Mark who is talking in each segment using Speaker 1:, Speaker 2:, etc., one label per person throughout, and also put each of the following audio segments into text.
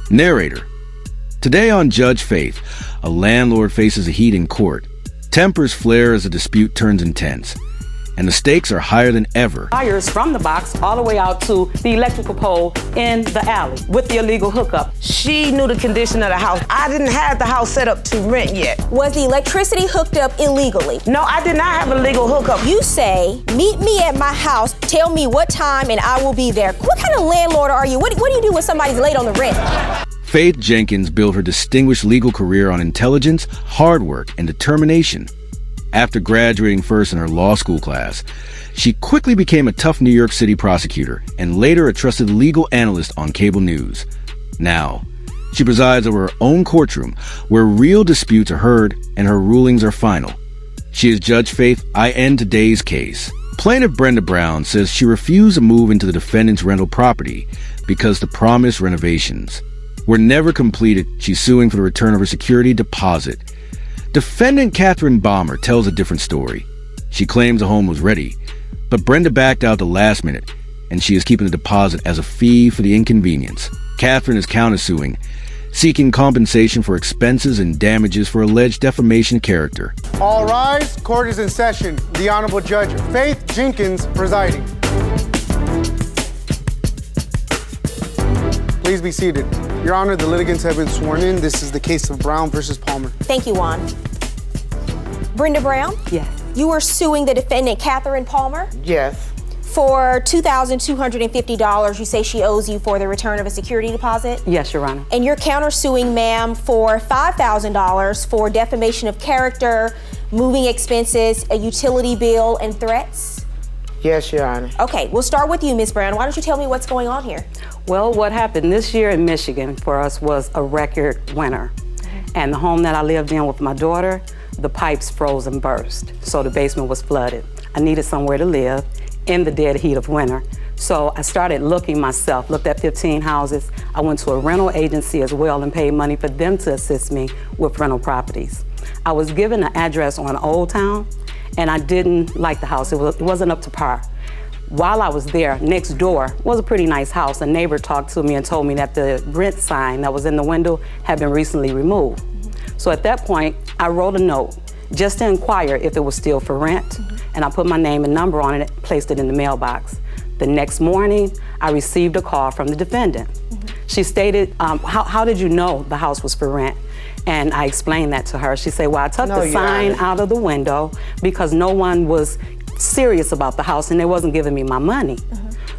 Speaker 1: Narrator. Today on Judge Faith, a landlord faces a heat in court. Tempers flare as the dispute turns intense, and the stakes are higher than ever.
Speaker 2: Wires from the box all the way out to the electrical pole in the alley with the illegal hookup.
Speaker 3: She knew the condition of the house. I didn't have the house set up to rent yet.
Speaker 4: Was the electricity hooked up illegally?
Speaker 3: No, I did not have a legal hookup.
Speaker 4: You say, meet me at my house, tell me what time, and I will be there. What kind of landlord are you? What do you do when somebody's late on the rent?
Speaker 1: Faith Jenkins built her distinguished legal career on intelligence, hard work, and determination. After graduating first in her law school class, she quickly became a tough New York City prosecutor and later a trusted legal analyst on cable news. Now, she presides over her own courtroom where real disputes are heard and her rulings are final. She is Judge Faith IN today's case. Plaintiff Brenda Brown says she refused to move into the defendant's rental property because the promised renovations were never completed. She's suing for the return of her security deposit. Defendant Catherine Balmer tells a different story. She claims the home was ready, but Brenda backed out the last minute, and she is keeping the deposit as a fee for the inconvenience. Catherine is countersuing, seeking compensation for expenses and damages for alleged defamation of character.
Speaker 5: All rise. Court is in session. The Honorable Judge Faith Jenkins presiding. Please be seated. Your Honor, the litigants have been sworn in. This is the case of Brown versus Palmer.
Speaker 4: Thank you, Juan. Brenda Brown?
Speaker 2: Yes.
Speaker 4: You are suing the defendant, Catherine Palmer,
Speaker 3: Yes.
Speaker 4: for $2,250 you say she owes you for the return of a security deposit.
Speaker 2: Yes, Your Honor.
Speaker 4: And you're countersuing, ma'am, for $5,000 for defamation of character, moving expenses, a utility bill, and threats?
Speaker 3: Yes, Your Honor.
Speaker 4: Okay, we'll start with you, Ms. Brown. Why don't you tell me what's going on here?
Speaker 2: Well, what happened this year in Michigan for us was a record winter. And the home that I lived in with my daughter, the pipes froze and burst. So the basement was flooded. I needed somewhere to live in the dead heat of winter. So I started looking myself, looked at 15 houses. I went to a rental agency as well and paid money for them to assist me with rental properties. I was given an address on Old Town, and I didn't like the house. It wasn't up to par. While I was there, next door was a pretty nice house. A neighbor talked to me and told me that the rent sign that was in the window had been recently removed. So at that point, I wrote a note just to inquire if it was still for rent, and I put my name and number on it and placed it in the mailbox. The next morning, I received a call from the defendant. She stated, how did you know the house was for rent? And I explained that to her. She said, well, I took the sign out of the window because no one was serious about the house and they wasn't giving me my money.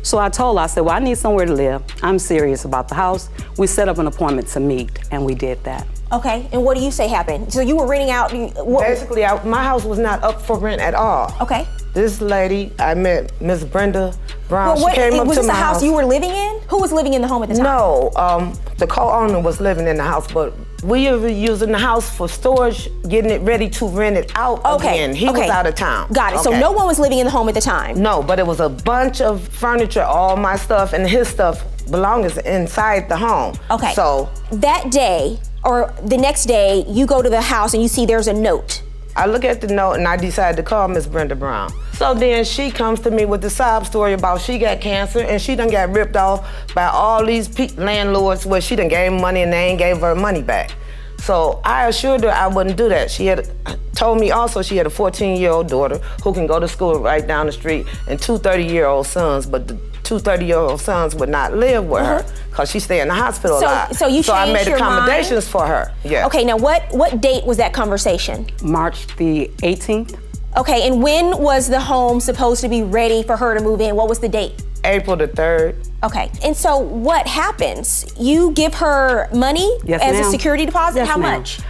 Speaker 2: So I told her, I said, well, I need somewhere to live. I'm serious about the house. We set up an appointment to meet, and we did that.
Speaker 4: Okay, and what do you say happened? So you were renting out?
Speaker 3: Basically, my house was not up for rent at all.
Speaker 4: Okay.
Speaker 3: This lady, I met Miss Brenda Brown.
Speaker 4: Well,
Speaker 3: she came up
Speaker 4: was
Speaker 3: to
Speaker 4: this
Speaker 3: my
Speaker 4: the house you were living in? Who was living in the home at the time?
Speaker 3: No, the co-owner was living in the house, but we were using the house for storage, getting it ready to rent it out again. He was out of town.
Speaker 4: Got it. So no one was living in the home at the time?
Speaker 3: No, but it was a bunch of furniture, all my stuff and his stuff belongs inside the home.
Speaker 4: Okay.
Speaker 3: So
Speaker 4: that day, or the next day, you go to the house and you see there's a note.
Speaker 3: I look at the note and I decide to call Miss Brenda Brown. So then she comes to me with the sob story about she got cancer and she done got ripped off by all these landlords where she done gave money and they ain't gave her money back. So I assured her I wouldn't do that. She had told me also she had a 14-year-old daughter who can go to school right down the street and two 30-year-old sons, but the two 30-year-old sons would not live with her because she stayed in the hospital a lot.
Speaker 4: So
Speaker 3: I made
Speaker 4: your
Speaker 3: accommodations for her. Yeah.
Speaker 4: Okay, now what date was that conversation?
Speaker 2: March the 18th.
Speaker 4: Okay, and when was the home supposed to be ready for her to move in? What was the date?
Speaker 3: April the 3rd.
Speaker 4: Okay, and so what happens? You give her money as a security deposit?
Speaker 2: Yes,
Speaker 4: How
Speaker 2: ma'am.
Speaker 4: much?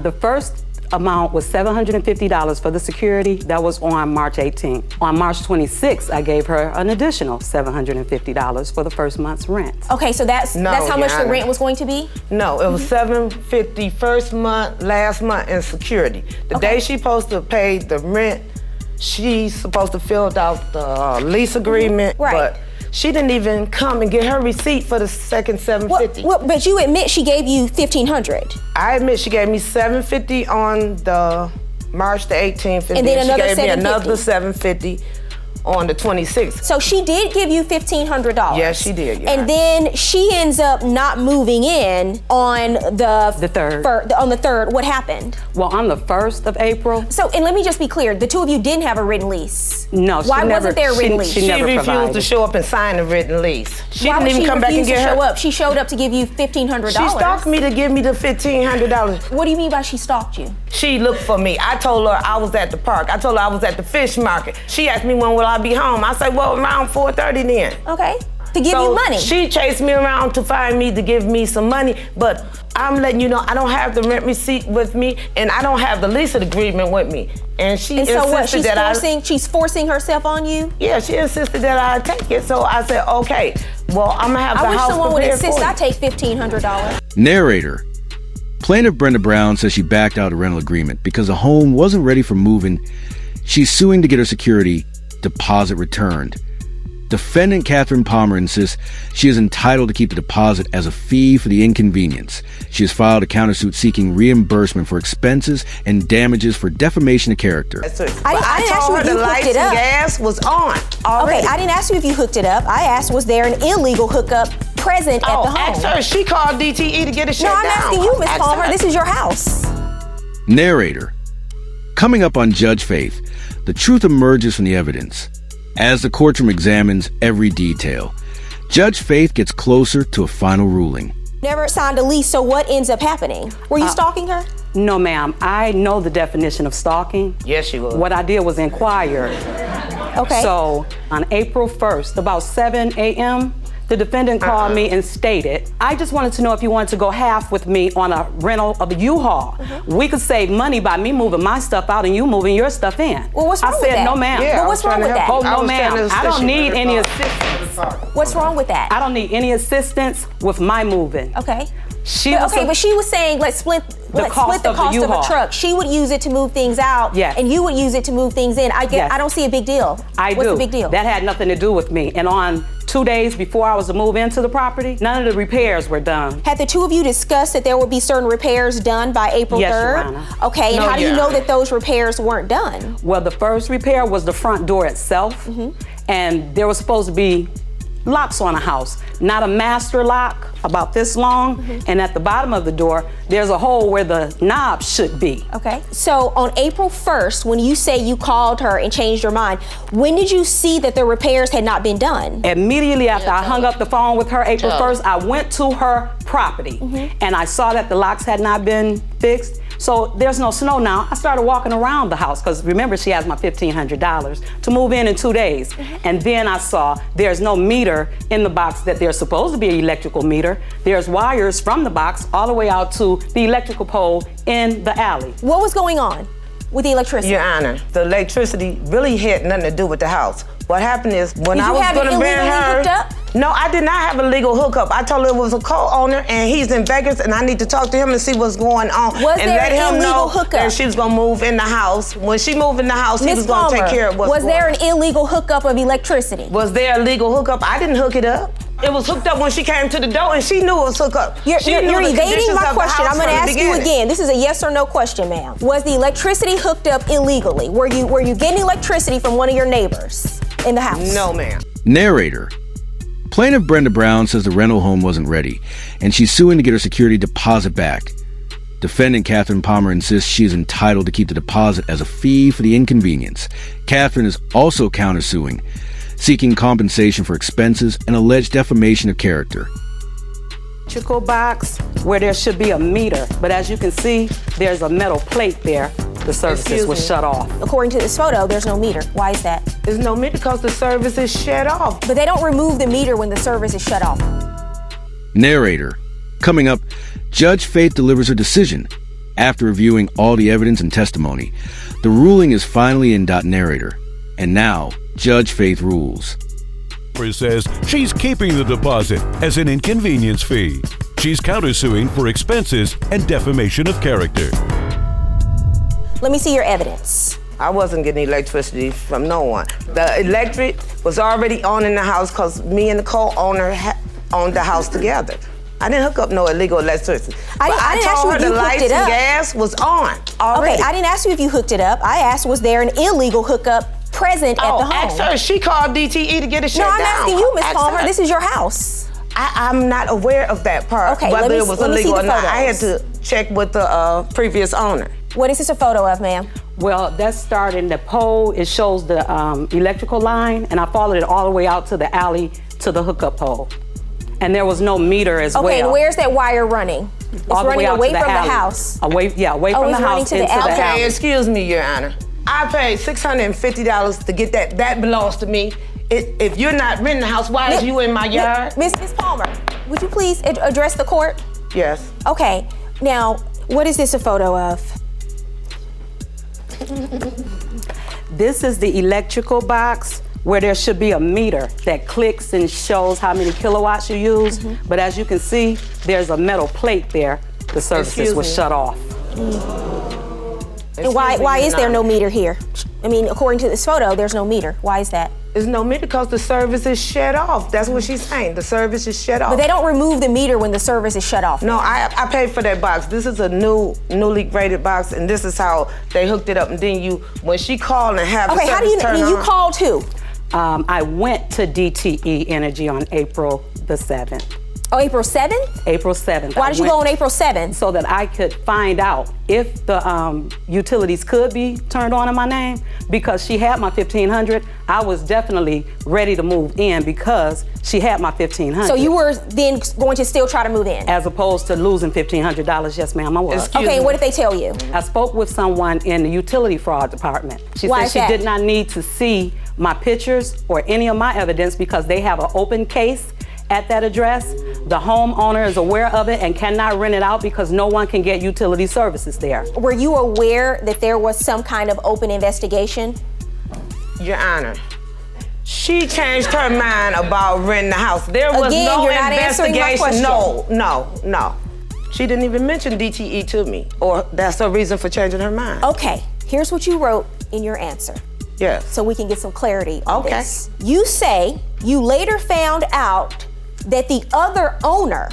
Speaker 2: The first amount was $750 for the security. That was on March 18th. On March 26th, I gave her an additional $750 for the first month's rent.
Speaker 4: Okay, so that's how much the rent was going to be?
Speaker 3: No, it was $750 first month, last month, and security. The day she supposed to pay the rent, she's supposed to fill out the lease agreement, but she didn't even come and get her receipt for the second $750.
Speaker 4: Well, but you admit she gave you $1,500.
Speaker 3: I admit she gave me $750 on the March the 18th,
Speaker 4: and then
Speaker 3: she
Speaker 4: another
Speaker 3: gave me
Speaker 4: $750.
Speaker 3: another $750 on the 26th.
Speaker 4: So she did give you $1,500.
Speaker 3: Yes, she did, yeah.
Speaker 4: And then she ends up not moving in on the
Speaker 2: 3rd.
Speaker 4: On the 3rd. What happened?
Speaker 2: Well, on the 1st of April.
Speaker 4: So, and let me just be clear, the two of you didn't have a written lease.
Speaker 2: No, she
Speaker 4: Why
Speaker 2: never,
Speaker 4: wasn't there a written lease?
Speaker 2: She never
Speaker 3: refused
Speaker 2: provided.
Speaker 3: to show up and sign a written lease. She
Speaker 4: Why
Speaker 3: didn't
Speaker 4: would
Speaker 3: even
Speaker 4: she
Speaker 3: come back and
Speaker 4: refuse
Speaker 3: get
Speaker 4: to
Speaker 3: her.
Speaker 4: show up? She showed up to give you $1,500.
Speaker 3: She stalked me to give me the $1,500.
Speaker 4: What do you mean by she stalked you?
Speaker 3: She looked for me. I told her I was at the park. I told her I was at the fish market. She asked me when will I be home. I said, well, around 4:30 then.
Speaker 4: Okay, to give you money.
Speaker 3: She chased me around to find me to give me some money, but I'm letting you know I don't have the rent receipt with me and I don't have the lease agreement with me. And she
Speaker 4: And so what?
Speaker 3: insisted
Speaker 4: She's forcing herself on you?
Speaker 3: Yeah, she insisted that I take it. So I said, okay, well, I'm gonna have the
Speaker 4: I wish
Speaker 3: house
Speaker 4: someone would
Speaker 3: prepared
Speaker 4: insist
Speaker 3: for you.
Speaker 4: I take $1,500.
Speaker 1: Narrator. Plaintiff Brenda Brown says she backed out a rental agreement because the home wasn't ready for moving. She's suing to get her security deposit returned. Defendant Catherine Palmer insists she is entitled to keep the deposit as a fee for the inconvenience. She has filed a countersuit seeking reimbursement for expenses and damages for defamation of character.
Speaker 4: I didn't ask you if
Speaker 3: the
Speaker 4: you hooked
Speaker 3: lights
Speaker 4: it up.
Speaker 3: and gas was on already.
Speaker 4: Okay, I didn't ask you if you hooked it up. I asked, was there an illegal hookup present at the home?
Speaker 3: Ask her. She called DTE to get it shut
Speaker 4: No,
Speaker 3: down.
Speaker 4: I'm asking you, Ms.
Speaker 3: Ask
Speaker 4: Palmer.
Speaker 3: her.
Speaker 4: This is your house.
Speaker 1: Narrator. Coming up on Judge Faith, the truth emerges from the evidence. As the courtroom examines every detail, Judge Faith gets closer to a final ruling.
Speaker 4: Never signed a lease, so what ends up happening? Were you stalking her?
Speaker 2: No, ma'am. I know the definition of stalking.
Speaker 3: Yes, she was.
Speaker 2: What I did was inquire.
Speaker 4: Okay.
Speaker 2: So on April 1st, about 7 a.m., the defendant called me and stated, I just wanted to know if you wanted to go half with me on a rental of a U-Haul. We could save money by me moving my stuff out and you moving your stuff in.
Speaker 4: Well, what's wrong
Speaker 2: I
Speaker 4: with
Speaker 2: said,
Speaker 4: that?
Speaker 2: no, ma'am.
Speaker 3: Yeah,
Speaker 4: Well,
Speaker 3: I
Speaker 4: what's
Speaker 3: was trying
Speaker 4: wrong
Speaker 3: to
Speaker 4: with
Speaker 3: help
Speaker 4: that?
Speaker 3: you.
Speaker 2: Oh,
Speaker 3: I
Speaker 2: no,
Speaker 3: was trying
Speaker 2: ma'am.
Speaker 3: to
Speaker 2: I
Speaker 3: assist
Speaker 2: don't
Speaker 3: you.
Speaker 2: need any assistance.
Speaker 4: What's wrong with that?
Speaker 2: I don't need any assistance with my moving.
Speaker 4: Okay.
Speaker 2: But
Speaker 4: But she was saying let's split the cost of a
Speaker 2: U-Haul.
Speaker 4: truck. She would use it to move things out,
Speaker 2: Yes.
Speaker 4: and you would use it to move things in. I don't see a big deal. What's the big deal?
Speaker 2: That had nothing to do with me. And on 2 days before I was to move into the property, none of the repairs were done.
Speaker 4: Had the two of you discussed that there would be certain repairs done by April 3rd?
Speaker 2: Yes, Your Honor.
Speaker 4: Okay, and
Speaker 3: No,
Speaker 4: how do you
Speaker 3: Your
Speaker 4: know
Speaker 3: Honor.
Speaker 4: that those repairs weren't done?
Speaker 2: Well, the first repair was the front door itself, and there was supposed to be locks on a house, not a master lock about this long, and at the bottom of the door, there's a hole where the knob should be.
Speaker 4: Okay, so on April 1st, when you say you called her and changed your mind, when did you see that the repairs had not been done?
Speaker 2: Immediately after I hung up the phone with her April 1st, I went to her property and I saw that the locks had not been fixed. So there's no snow now. I started walking around the house because remember she has my $1,500 to move in 2 days. And then I saw there's no meter in the box that there's supposed to be an electrical meter. There's wires from the box all the way out to the electrical pole in the alley.
Speaker 4: What was going on with the electricity?
Speaker 3: Your Honor, the electricity really had nothing to do with the house. What happened is when
Speaker 4: Did
Speaker 3: I
Speaker 4: you
Speaker 3: was
Speaker 4: have
Speaker 3: going
Speaker 4: it
Speaker 3: to bring
Speaker 4: illegally
Speaker 3: her,
Speaker 4: hooked up?
Speaker 3: no, I did not have a legal hookup. I told her it was a co-owner and he's in Vegas and I need to talk to him and see what's going on.
Speaker 4: Was
Speaker 3: and
Speaker 4: there
Speaker 3: let
Speaker 4: an
Speaker 3: him
Speaker 4: illegal
Speaker 3: know
Speaker 4: hookup?
Speaker 3: that she was going to move in the house. When she moved in the house, he
Speaker 4: Ms.
Speaker 3: was going to take care of what's
Speaker 4: was
Speaker 3: going
Speaker 4: there
Speaker 3: on.
Speaker 4: an illegal hookup of electricity?
Speaker 3: Was there a legal hookup? I didn't hook it up. It was hooked up when she came to the door and she knew it was hooked up.
Speaker 4: You're
Speaker 3: She knew the
Speaker 4: evading
Speaker 3: conditions
Speaker 4: my
Speaker 3: of the
Speaker 4: question.
Speaker 3: house
Speaker 4: I'm going to
Speaker 3: from the
Speaker 4: ask you
Speaker 3: beginning.
Speaker 4: again. This is a yes or no question, ma'am. Was the electricity hooked up illegally? Were you getting electricity from one of your neighbors in the house?
Speaker 3: No, ma'am.
Speaker 1: Narrator. Plaintiff Brenda Brown says the rental home wasn't ready, and she's suing to get her security deposit back. Defendant Catherine Palmer insists she is entitled to keep the deposit as a fee for the inconvenience. Catherine is also countersuing, seeking compensation for expenses and alleged defamation of character.
Speaker 2: Electrical box where there should be a meter, but as you can see, there's a metal plate there. The services
Speaker 3: Excuse
Speaker 2: was
Speaker 3: me.
Speaker 2: shut off.
Speaker 4: According to this photo, there's no meter. Why is that?
Speaker 3: There's no meter because the service is shut off.
Speaker 4: But they don't remove the meter when the service is shut off.
Speaker 1: Narrator. Coming up, Judge Faith delivers her decision. After reviewing all the evidence and testimony, the ruling is finally in. Narrator. And now, Judge Faith rules.
Speaker 6: Says she's keeping the deposit as an inconvenience fee. She's countersuing for expenses and defamation of character.
Speaker 4: Let me see your evidence.
Speaker 3: I wasn't getting electricity from no one. The electric was already on in the house because me and the co-owner owned the house together. I didn't hook up no illegal electricity.
Speaker 4: I
Speaker 3: But
Speaker 4: didn't ask
Speaker 3: told
Speaker 4: you
Speaker 3: her
Speaker 4: if
Speaker 3: the
Speaker 4: you hooked
Speaker 3: lights
Speaker 4: it
Speaker 3: and
Speaker 4: up.
Speaker 3: gas was on already.
Speaker 4: Okay, I didn't ask you if you hooked it up. I asked, was there an illegal hookup present at the home.
Speaker 3: Ask her. She called DTE to get it shut down.
Speaker 4: No, I'm asking you, Ms.
Speaker 3: Ask
Speaker 4: Palmer.
Speaker 3: her.
Speaker 4: This is your house.
Speaker 3: I'm not aware of that part,
Speaker 4: Okay,
Speaker 3: whether
Speaker 4: let me
Speaker 3: it was
Speaker 4: see
Speaker 3: illegal
Speaker 4: the
Speaker 3: or not. I had
Speaker 4: photos.
Speaker 3: to check with the previous owner.
Speaker 4: What is this a photo of, ma'am?
Speaker 2: Well, that's starting the pole. It shows the electrical line, and I followed it all the way out to the alley to the hookup pole. And there was no meter as well.
Speaker 4: Okay, and where's that wire running? It's
Speaker 2: All the
Speaker 4: running
Speaker 2: way out
Speaker 4: away
Speaker 2: to the
Speaker 4: from
Speaker 2: alley.
Speaker 4: the house.
Speaker 2: Away
Speaker 4: Oh,
Speaker 2: from the
Speaker 4: it's running
Speaker 2: house
Speaker 4: to the
Speaker 2: into
Speaker 4: alley.
Speaker 2: the alley.
Speaker 3: Okay, excuse me, Your Honor. I paid $650 to get that. That belongs to me. If you're not renting the house, why is you in my yard?
Speaker 4: Miss Palmer, would you please address the court?
Speaker 3: Yes.
Speaker 4: Okay, now, what is this a photo of?
Speaker 2: This is the electrical box where there should be a meter that clicks and shows how many kilowatts you use. But as you can see, there's a metal plate there. The services
Speaker 3: Excuse
Speaker 2: were
Speaker 3: me.
Speaker 2: shut off.
Speaker 4: And why is there no meter here? I mean, according to this photo, there's no meter. Why is that?
Speaker 3: There's no meter because the service is shut off. That's what she's saying. The service is shut off.
Speaker 4: But they don't remove the meter when the service is shut off.
Speaker 3: No, I paid for that box. This is a newly graded box, and this is how they hooked it up. And then when she called and have the
Speaker 4: Okay, how do
Speaker 3: service turn
Speaker 4: you
Speaker 3: on.
Speaker 4: called who?
Speaker 2: I went to DTE Energy on April the 7th.
Speaker 4: Oh, April 7th?
Speaker 2: April 7th.
Speaker 4: Why did you go on April 7th?
Speaker 2: So that I could find out if the utilities could be turned on in my name. Because she had my $1,500, I was definitely ready to move in because she had my $1,500.
Speaker 4: So you were then going to still try to move in?
Speaker 2: As opposed to losing $1,500, yes ma'am, I was.
Speaker 4: Okay, and what did they tell you?
Speaker 2: I spoke with someone in the utility fraud department. She
Speaker 4: Why
Speaker 2: said
Speaker 4: is
Speaker 2: she
Speaker 4: that?
Speaker 2: did not need to see my pictures or any of my evidence because they have an open case at that address. The homeowner is aware of it and cannot rent it out because no one can get utility services there.
Speaker 4: Were you aware that there was some kind of open investigation?
Speaker 3: Your Honor, she changed her mind about renting the house. There was
Speaker 4: Again,
Speaker 3: no
Speaker 4: you're not answering my
Speaker 3: investigation.
Speaker 4: question.
Speaker 3: No. She didn't even mention DTE to me, or that's her reason for changing her mind.
Speaker 4: Okay, here's what you wrote in your answer,
Speaker 3: Yes.
Speaker 4: so we can get some clarity on
Speaker 3: Okay.
Speaker 4: this. You say you later found out that the other owner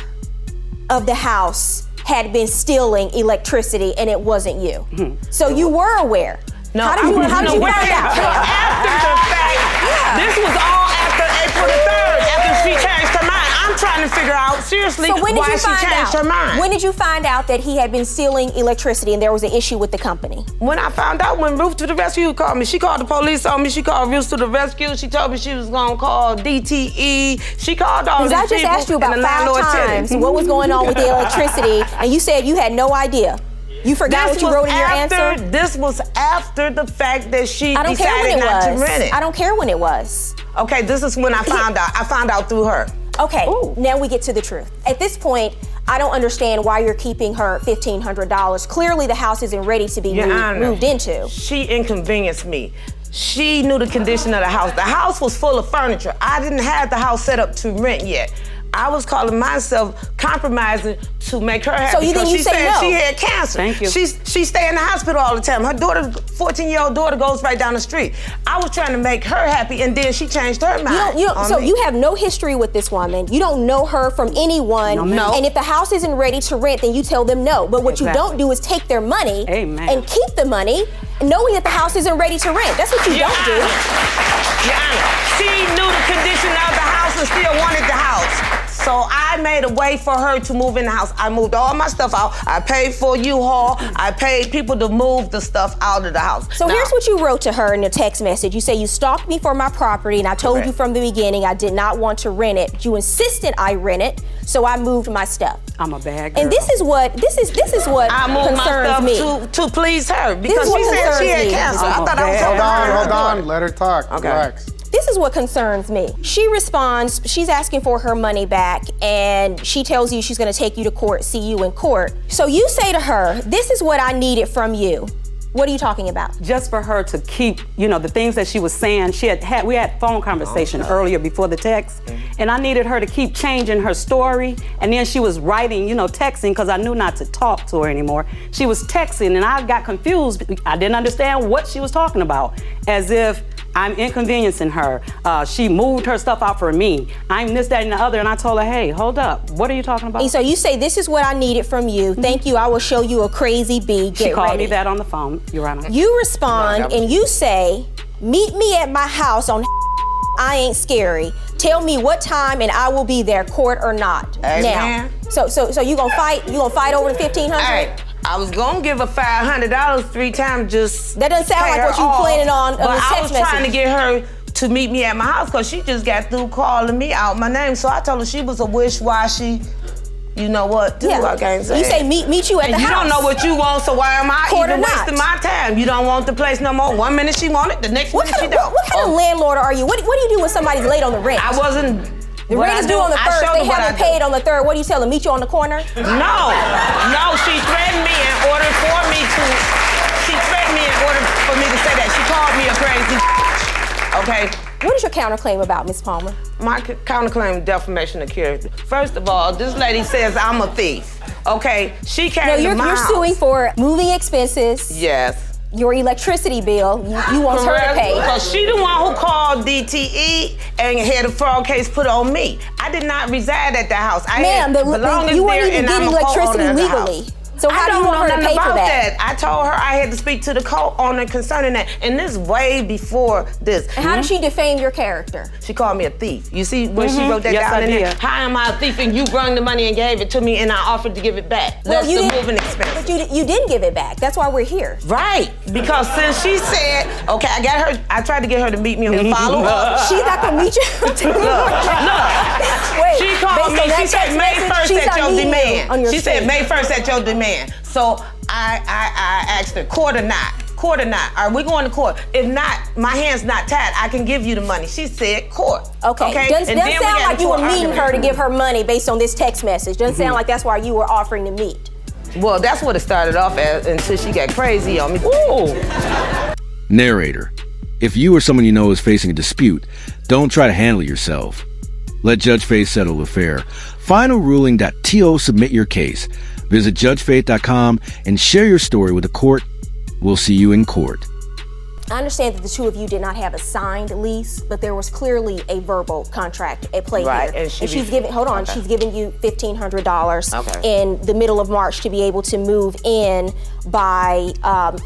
Speaker 4: of the house had been stealing electricity and it wasn't you. So you were aware.
Speaker 3: No,
Speaker 4: how did you find out?
Speaker 3: After the fact.
Speaker 4: Yeah.
Speaker 3: This was all after April the 3rd, after she changed her mind. I'm trying to figure out, seriously,
Speaker 4: So when did
Speaker 3: why
Speaker 4: you
Speaker 3: she
Speaker 4: find
Speaker 3: changed
Speaker 4: out?
Speaker 3: her mind.
Speaker 4: When did you find out that he had been stealing electricity and there was an issue with the company?
Speaker 3: When I found out, when Ruth to the Rescue called me, she called the police on me, she called Ruth to the Rescue, she told me she was gonna call DTE, she called all
Speaker 4: Because
Speaker 3: these
Speaker 4: I just
Speaker 3: people
Speaker 4: asked you
Speaker 3: and
Speaker 4: about
Speaker 3: the
Speaker 4: 5
Speaker 3: landlord said
Speaker 4: times
Speaker 3: it.
Speaker 4: what was going on with the electricity, and you said you had no idea. You forgot what you wrote in your answer?
Speaker 3: This was after the fact that she
Speaker 4: I don't care when
Speaker 3: decided
Speaker 4: it
Speaker 3: not to
Speaker 4: was.
Speaker 3: rent it.
Speaker 4: I don't care when it was.
Speaker 3: Okay, this is when I found out. I found out through her.
Speaker 4: Okay, now we get to the truth. At this point, I don't understand why you're keeping her $1,500. Clearly, the house isn't ready to be
Speaker 3: Your Honor,
Speaker 4: moved into.
Speaker 3: She inconvenienced me. She knew the condition of the house. The house was full of furniture. I didn't have the house set up to rent yet. I was calling myself compromising to make her happy.
Speaker 4: So you
Speaker 3: because
Speaker 4: think you
Speaker 3: she
Speaker 4: say
Speaker 3: said
Speaker 4: no?
Speaker 3: she had cancer.
Speaker 2: Thank you.
Speaker 3: She stay in the hospital all the time. Her daughter, 14-year-old daughter, goes right down the street. I was trying to make her happy, and then she changed her mind.
Speaker 4: So you have no history with this woman. You don't know her from anyone.
Speaker 2: No.
Speaker 4: And if the house isn't ready to rent, then you tell them no. But what you don't do is take their money
Speaker 2: Amen.
Speaker 4: and keep the money, knowing that the house isn't ready to rent. That's what you
Speaker 3: Your
Speaker 4: don't do.
Speaker 3: Honor, Your Honor, she knew the condition of the house and still wanted the house. So I made a way for her to move in the house. I moved all my stuff out. I paid for U-Haul. I paid people to move the stuff out of the house.
Speaker 4: So here's what you wrote to her in a text message. You say you stalked me for my property, and I told
Speaker 3: Correct.
Speaker 4: you from the beginning I did not want to rent it. You insisted I rent it, so I moved my stuff.
Speaker 2: I'm a bad girl.
Speaker 4: And this is what
Speaker 3: I moved my
Speaker 4: concerns
Speaker 3: stuff
Speaker 4: me.
Speaker 3: to please her
Speaker 4: is
Speaker 3: because
Speaker 4: what
Speaker 3: she said she
Speaker 4: concerns
Speaker 3: had
Speaker 4: me.
Speaker 3: cancer. I
Speaker 2: I'm
Speaker 3: thought
Speaker 2: a
Speaker 3: I was
Speaker 2: bad
Speaker 3: helping her and her
Speaker 5: Hold on,
Speaker 3: daughter.
Speaker 5: let her talk.
Speaker 3: Okay.
Speaker 5: Relax.
Speaker 4: This is what concerns me. She responds, she's asking for her money back, and she tells you she's gonna take you to court, see you in court. So you say to her, this is what I needed from you. What are you talking about?
Speaker 2: Just for her to keep, the things that she was saying. We had phone conversation earlier before the text, and I needed her to keep changing her story. And then she was writing, texting, because I knew not to talk to her anymore. She was texting, and I got confused. I didn't understand what she was talking about, as if I'm inconveniencing her. She moved her stuff out for me. I'm this, that, and the other. And I told her, hey, hold up. What are you talking about?
Speaker 4: And so you say, this is what I needed from you. Thank you, I will show you a crazy bee. Get
Speaker 2: She called
Speaker 4: ready.
Speaker 2: me that on the phone, Your Honor.
Speaker 4: You respond and you say, Meet me at my house on I Ain't Scary. Tell me what time and I will be there, court or not.
Speaker 3: Amen.
Speaker 4: Now, so you gonna fight? You gonna fight over the $1,500?
Speaker 3: Hey, I was gonna give her $500 3 times just.
Speaker 4: That doesn't sound
Speaker 3: pay
Speaker 4: like
Speaker 3: her
Speaker 4: what you
Speaker 3: off,
Speaker 4: planning on.
Speaker 3: But
Speaker 4: text
Speaker 3: I was trying to
Speaker 4: message.
Speaker 3: get her to meet me at my house because she just got through calling me out my name. So I told her she was a wish-washy. You know what? Do I can't say.
Speaker 4: You say meet you at the
Speaker 3: and
Speaker 4: house.
Speaker 3: you don't know what you want, so why am I
Speaker 4: Court
Speaker 3: even
Speaker 4: or not.
Speaker 3: wasting my time? You don't want the place no more. 1 minute she want it, the next minute she don't.
Speaker 4: What kind of landlord are you? What do you do when somebody's late on the rent?
Speaker 3: I wasn't.
Speaker 4: The rent is due on the 1st. They haven't paid on the 3rd. What do you tell them? Meet you on the corner?
Speaker 3: No, she threatened me in order for me to. She threatened me in order for me to say that. She called me a crazy. Okay.
Speaker 4: What is your counterclaim about, Ms. Palmer?
Speaker 3: My counterclaim is defamation of character. First of all, this lady says I'm a thief. Okay, she came to my
Speaker 4: you're
Speaker 3: house.
Speaker 4: suing for moving expenses.
Speaker 3: Yes.
Speaker 4: Your electricity bill. You want her to pay.
Speaker 3: Because she the one who called DTE and had a fraud case put on me. I did not reside at the house.
Speaker 4: Ma'am, you weren't even getting electricity legally. So how do you want her to pay for that?
Speaker 3: I told her I had to speak to the co-owner concerning that, and this way before this.
Speaker 4: And how did she defame your character?
Speaker 3: She called me a thief. You see where she wrote that
Speaker 2: Yes,
Speaker 3: down
Speaker 2: I
Speaker 3: in there?
Speaker 2: did.
Speaker 3: How am I a thief and you brung the money and gave it to me and I offered to give it back?
Speaker 4: Well,
Speaker 3: That's the moving expense.
Speaker 4: But you didn't give it back. That's why we're here.
Speaker 3: Right, because since she said, okay, I tried to get her to meet me on the follow-up.
Speaker 4: She's not gonna meet you.
Speaker 3: Look.
Speaker 4: Wait,
Speaker 3: She called me, she said May 1st at your demand. She said May 1st at your demand. So I asked her, court or not? Court or not? Are we going to court? If not, my hand's not tied. I can give you the money. She said court.
Speaker 4: Okay. Doesn't sound like you were meeting her to give her money based on this text message. Doesn't sound like that's why you were offering to meet.
Speaker 3: Well, that's what it started off as until she got crazy on me. Ooh.
Speaker 1: Narrator. If you or someone you know is facing a dispute, don't try to handle it yourself. Let Judge Faith settle the affair. Final ruling.to submit your case. Visit judgefaith.com and share your story with the court. We'll see you in court.
Speaker 4: I understand that the two of you did not have a signed lease, but there was clearly a verbal contract at play
Speaker 3: Right,
Speaker 4: here.
Speaker 3: and
Speaker 4: she's giving, she's giving you $1,500
Speaker 3: Okay.
Speaker 4: in the middle of March to be able to move in by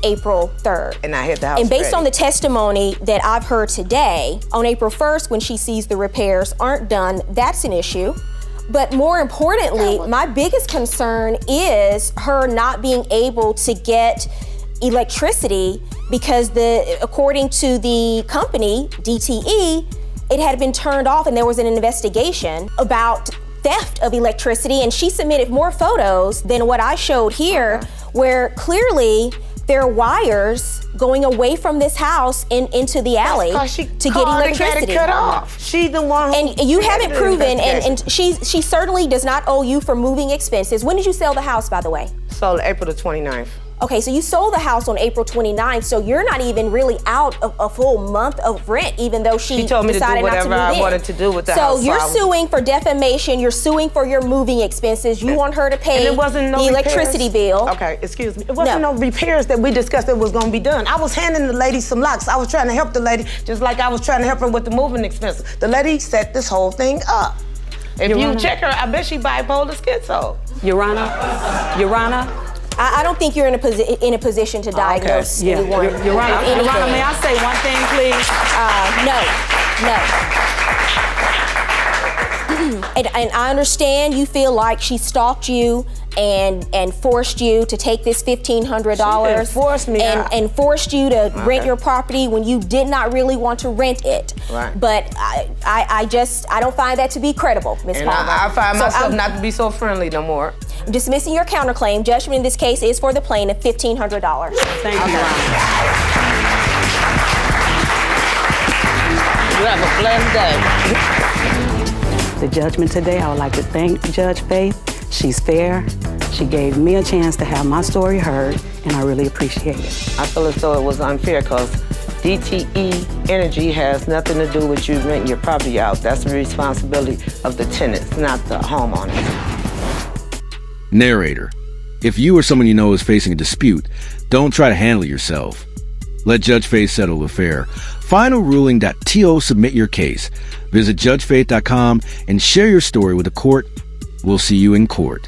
Speaker 4: April 3rd.
Speaker 3: And I hit the house
Speaker 4: And based
Speaker 3: ready.
Speaker 4: on the testimony that I've heard today, on April 1st, when she sees the repairs aren't done, that's an issue. But more importantly, my biggest concern is her not being able to get electricity because according to the company, DTE, it had been turned off and there was an investigation about theft of electricity, and she submitted more photos than what I showed here, where clearly there are wires going away from this house into the alley to get electricity.
Speaker 3: Cut off. She the one who
Speaker 4: and you haven't proven, and she certainly does not owe you for moving expenses. When did you sell the house, by the way?
Speaker 3: Sold April the 29th.
Speaker 4: Okay, so you sold the house on April 29th, so you're not even really out of a full month of rent, even though she
Speaker 3: told me to do
Speaker 4: decided not to
Speaker 3: whatever
Speaker 4: move
Speaker 3: I
Speaker 4: in.
Speaker 3: wanted to do with the house.
Speaker 4: So you're suing for defamation, you're suing for your moving expenses, you want her to pay
Speaker 3: And it wasn't no
Speaker 4: the electricity bill.
Speaker 3: Okay, excuse me. It wasn't no repairs that we discussed that was gonna be done. I was handing the lady some locks. I was trying to help the lady just like I was trying to help her with the moving expenses. The lady set this whole thing up. If you check her, I bet she bipolar schizo.
Speaker 2: Your Honor,
Speaker 4: I don't think you're in a position to diagnose anyone.
Speaker 2: Your Honor, may I say one thing, please?
Speaker 4: No. And I understand you feel like she stalked you and forced you to take this $1,500
Speaker 3: forced me
Speaker 4: and forced you to rent your property when you did not really want to rent it.
Speaker 3: Right.
Speaker 4: But I don't find that to be credible, Ms. Palmer.
Speaker 3: I find myself not to be so friendly no more.
Speaker 4: Dismissing your counterclaim. Judgment in this case is for the plaintiff, $1,500.
Speaker 2: Thank you, Your Honor.
Speaker 3: You have a blessed day.
Speaker 2: The judgment today, I would like to thank Judge Faith. She's fair. She gave me a chance to have my story heard, and I really appreciate it.
Speaker 3: I feel as though it was unfair because DTE Energy has nothing to do with you renting your property out. That's the responsibility of the tenants, not the homeowners.
Speaker 1: Narrator. If you or someone you know is facing a dispute, don't try to handle it yourself. Let Judge Faith settle the affair. Final ruling.to submit your case. Visit judgefaith.com and share your story with the court. We'll see you in court.